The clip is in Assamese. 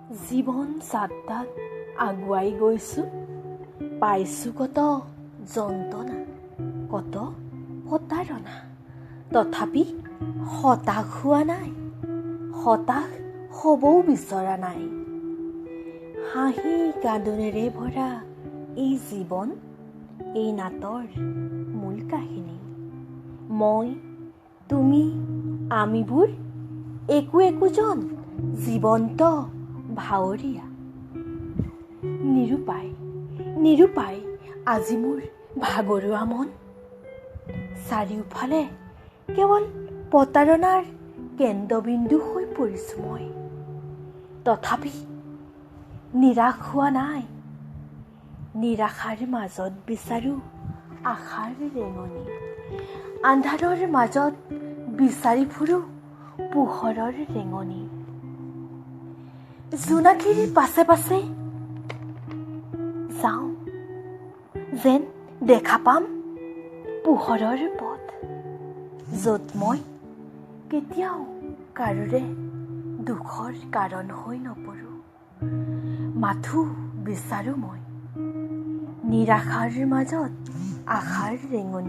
জীৱন যাত্ৰাত আগুৱাই গৈছোঁ, পাইছোঁ কত যন্ত্ৰণা, কত প্ৰতাৰণা, তথাপি হতাশ হোৱা নাই, হতাশ হ'বও বিচৰা নাই। হাঁহি কান্দোনেৰে ভৰা এই জীৱন, এই নাটৰ মূল কাহিনী। মই, তুমি, আমিবোৰ একো একোজন জীৱন্ত ভাৱৰীয়া। নিৰুপায় আজি মোৰ ভাগৰুৱা মন। চাৰিওফালে কেৱল প্ৰতাৰণাৰ কেন্দ্ৰবিন্দু হৈ পৰিছোঁ মই। তথাপি নিৰাশ হোৱা নাই, নিৰাশাৰ মাজত বিচাৰোঁ আশাৰ ৰেঙনি। আন্ধাৰৰ মাজত বিচাৰি ফুৰোঁ পোহৰৰ ৰেঙনি। জোনাকীৰ পাছে পাছে যাওঁ, যেন দেখা পাম পোহৰৰ পথ, য'ত মই কেতিয়াও কাৰোৰে দুখৰ কাৰণ হৈ নপৰোঁ। মাথো বিচাৰোঁ মই নিৰাশাৰ মাজত আশাৰ ৰেঙনি।